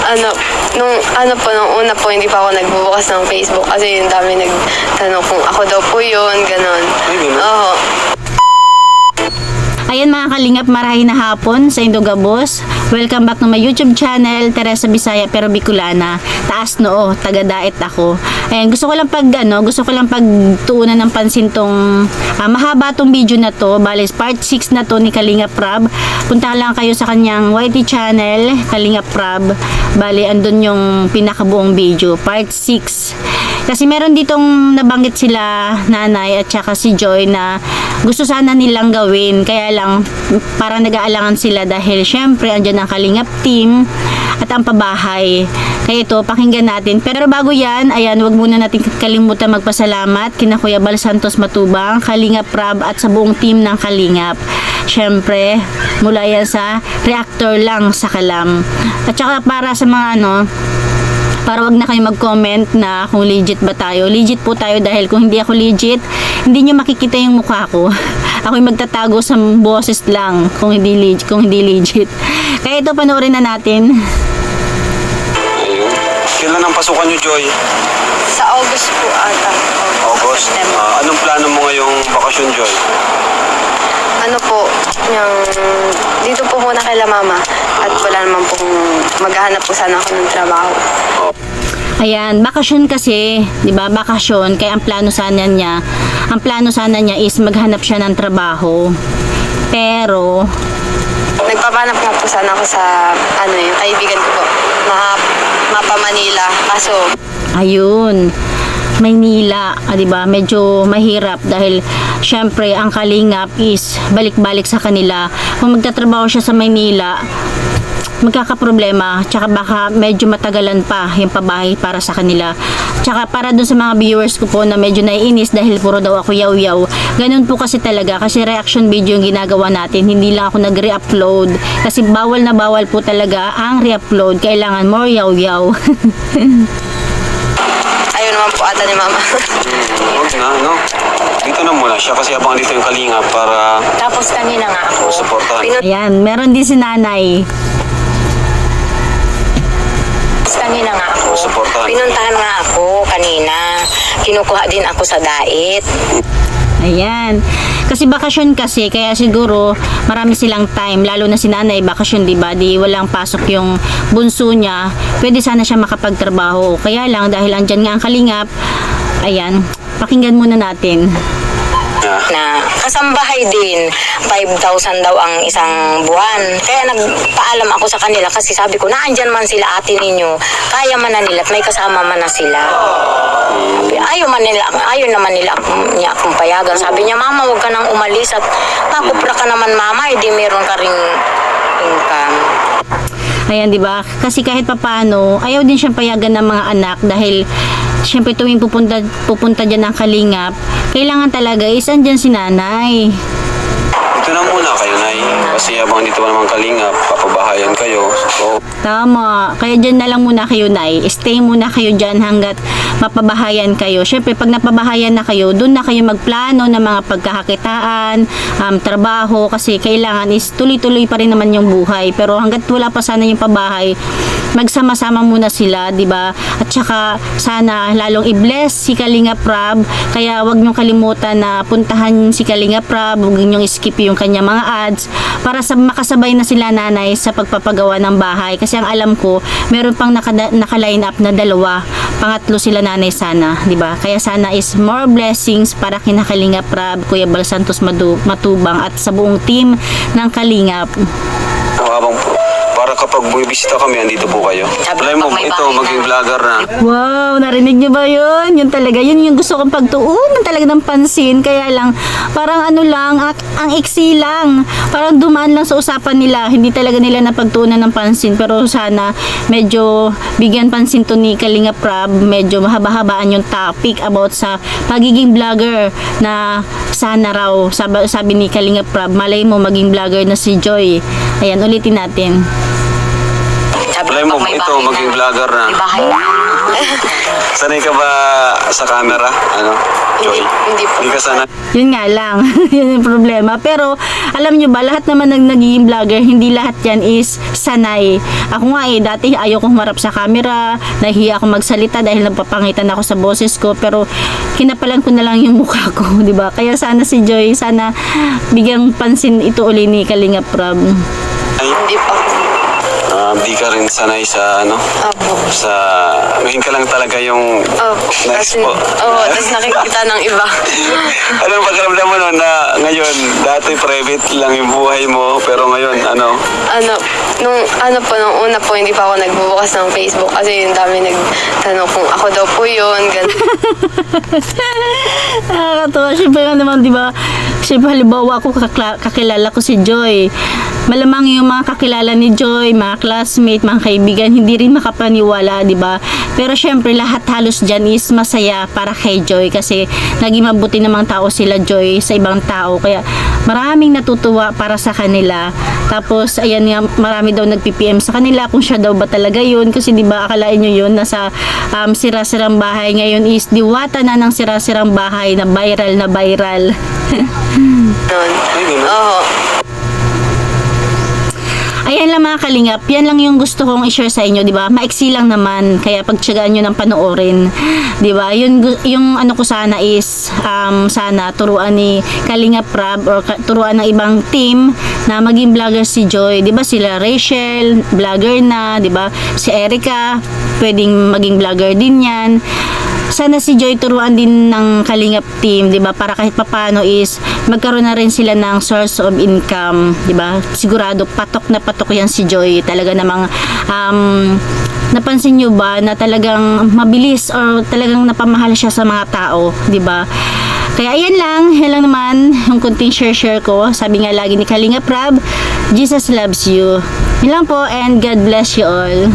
ano, nung una po, hindi pa ako nagbubukas ng Facebook kasi yung dami nagtanong kung ako daw po yun, ganon. Ay, ganun? Oo. Ayan mga kalingap, marahay na hapon sa Indogabos. Welcome back to my YouTube channel, Teresa Bisaya pero Bicolana. Taas noo, taga-daet ako. Ayan, gusto ko lang pagtuunan ng pansin tong mahaba tong video na to. Bale, part 6 na to ni Kalingap Rab. Punta lang kayo sa kanyang YT channel, Kalingap Rab. Bale, andun yung pinakabuong video, part 6. Kasi meron ditong nabanggit sila nanay at saka si Joy na gusto sana nilang gawin. Kaya lang parang nag-aalangan sila dahil syempre andyan ang Kalingap team at ang pabahay. Kaya ito, pakinggan natin. Pero bago yan, ayan, wag muna natin kalimutan magpasalamat kina Kuya Bal Santos Matubang, Kalingap Rab at sa buong team ng Kalingap. Syempre, mula yan sa reactor lang sa Kalam. At saka para sa mga para wag na kayo mag-comment na kung legit ba tayo. Legit po tayo dahil kung hindi ako legit, hindi nyo makikita yung mukha ko. Ako'y magtatago sa boses lang kung hindi legit. Kaya ito, panoorin na natin. Ayun. Kailan ang pasukan nyo, Joy? Sa August po ata. August? September. Anong plano mo ngayong bakasyon, Joy? Ano po, dito po muna kay la mama at wala naman pong maghahanap po sana ako ng trabaho. Ayan, bakasyon kasi, 'di ba? Bakasyon, kaya ang plano sana niya is maghanap siya ng trabaho. Pero Nagpapanap nga po sana ako sa yung kaibigan ko po, Mapa Manila. Kaso, ayun, Maynila, 'di ba? Medyo mahirap dahil syempre ang Kalingap is balik-balik sa kanila. Kung magtatrabaho siya sa Maynila, magkakaproblema, tsaka baka medyo matagalan pa yung pabahay para sa kanila. Tsaka para dun sa mga viewers ko po na medyo naiinis dahil puro daw ako yaw-yaw. Ganun po kasi talaga, kasi reaction video yung ginagawa natin, hindi lang ako nag-re-upload. Kasi bawal na bawal po talaga ang re-upload. Kailangan more yaw-yaw. ayun naman po ata ni mama. Huwag na, no? Dito na muna siya kasi habang dito yung Kalingap para Tapos kanina nga ako, supportahan. Ayan, meron din si nanay. kanina nga ako, Supportahan. pinuntahan nga ako kanina. Kinukuha din ako sa diet. Ayan. Kasi bakasyon kasi, kaya siguro marami silang time, lalo na si nanay, bakasyon, diba? Di walang pasok yung bunso niya. Pwede sana siya makapagtrabaho. Kaya lang, dahil andyan nga ang Kalingap, ayan, pakinggan muna natin. Na kasambahay din, 5,000 daw ang isang buwan. Kaya nagpaalam ako sa kanila kasi sabi ko, naandyan man sila ate ninyo, kaya man na nila at may kasama man na sila. Sabi, ayaw naman nila niya akong payagan. Sabi niya, mama, huwag ka nang umalis at nakupra ka naman mama, hindi meron ka ring income. Ayan, di ba? Kasi kahit papano, ayaw din siyang payagan ng mga anak dahil syempre tuwing pupunta dyan ang Kalingap, kailangan talaga is andyan si nanay. Dito na muna kayo, Nay. Kasi habang dito pa naman Kalingap, papabahayan kayo. So, Tama. Kaya dyan na lang muna kayo, nay. Stay muna kayo dyan hanggat mapabahayan kayo. Syempre, pag napabahayan na kayo, doon na kayo magplano ng mga pagkakakitaan, trabaho, kasi kailangan is tuloy-tuloy pa rin naman yung buhay. Pero hanggat wala pa sana yung pabahay, magsama-sama muna sila, di ba? At saka, sana lalong i-bless si Kalingap Rab. Kaya wag niyong kalimutan na puntahan si Kalingap Rab. Wag niyong skip yung kanya mga ads para makasabay na sila nanay sa pagpapagawa ng bahay. Kasi ang alam ko, meron pang naka-line up na 2. Pangatlo sila nanay sana, di ba? Kaya sana is more blessings para kina Kalingap Rab, Kuya Bal Santos Matubang at sa buong team ng Kalingap. habang para kapag bumibisita kami, andito po kayo. Alay mo, ito, maging vlogger na. Wow, narinig niyo ba yun? Yun talaga, yun yung gusto kong pagtuunan talaga ng pansin. Kaya lang, parang ano lang, ang iksi lang. Parang dumaan lang sa usapan nila. Hindi talaga nila napagtuunan ng pansin. Pero sana, medyo bigyan pansin to ni Kalingap Rab. Medyo mahaba-habaan yung topic about sa pagiging vlogger na sana raw. Sabi ni Kalingap Rab, malay mo maging vlogger na si Joy. Ayan, ulitin natin. Alay mo, ito, maging vlogger na. May bahay na. Sanay ka ba sa camera? Ano? Joy? Hindi po. Hindi ka sanay? Yun nga lang, yun yung problema. Pero, alam nyo ba, lahat naman naging vlogger, hindi lahat yan is sanay. Ako nga dati ayaw kong humarap sa camera, nahihiya ako magsalita dahil napapangitan ako sa boses ko, pero kinapalan ko na lang yung mukha ko, di ba? Kaya sana si Joy, sana bigyang pansin ito uli ni Kalinga Prab. Ay, Hindi pa. di ka rin sanay sa ano? Opo. Sa... Ngayon ka lang talaga yung Opo. na-expo. Tapos nakikita ng iba. Anong pakiramdam mo no, na ngayon, dati private lang yung buhay mo, pero ngayon, ano? Nung una po, hindi pa ako nagbubukas ng Facebook kasi yung dami nagtanong kung ako daw po yun. Ganun. Nakakatawa. Siyempre nga naman, di ba? Siyempre, halimbawa ako kakilala ko si Joy. Malamang yung mga kakilala ni Joy, mga classmate, mga kaibigan, hindi rin makapaniwala, di ba? Pero siyempre, lahat halos dyan is masaya para kay Joy kasi naging mabuti namang tao sila Joy sa ibang tao. Kaya maraming natutuwa para sa kanila. Tapos, ayan nga, marami daw nag-PPM sa kanila kung siya daw ba talaga yun. Kasi di ba akalain nyo yun, nasa sira-sirang bahay. Ngayon is diwata na ng sira-sirang bahay na viral na viral. Noon. Ay, ganun. Oo. Ayan lang mga kalingap, yan lang yung gusto kong i-share sa inyo, di ba? Maiksi lang naman, kaya pagtiyagaan nyo ng panoorin, di ba? Yung ano ko sana is, sana turuan ni Kalinga Prab or turuan ng ibang team na maging vlogger si Joy, di ba? Sila Rachel, vlogger na, di ba? Si Erica, pwedeng maging vlogger din yan. Sana si Joy turuan din ng Kalingap team, 'di ba? Para kahit papaano is magkaroon na rin sila ng source of income, 'di ba? Sigurado patok na patok 'yan si Joy. Talaga namang napansin niyo ba na talagang mabilis or talagang napamahal siya sa mga tao, 'di ba? Kaya yan lang naman yung kunting share ko. Sabi nga lagi ni Kalinga Prab, Jesus loves you. Yun lang po and God bless you all.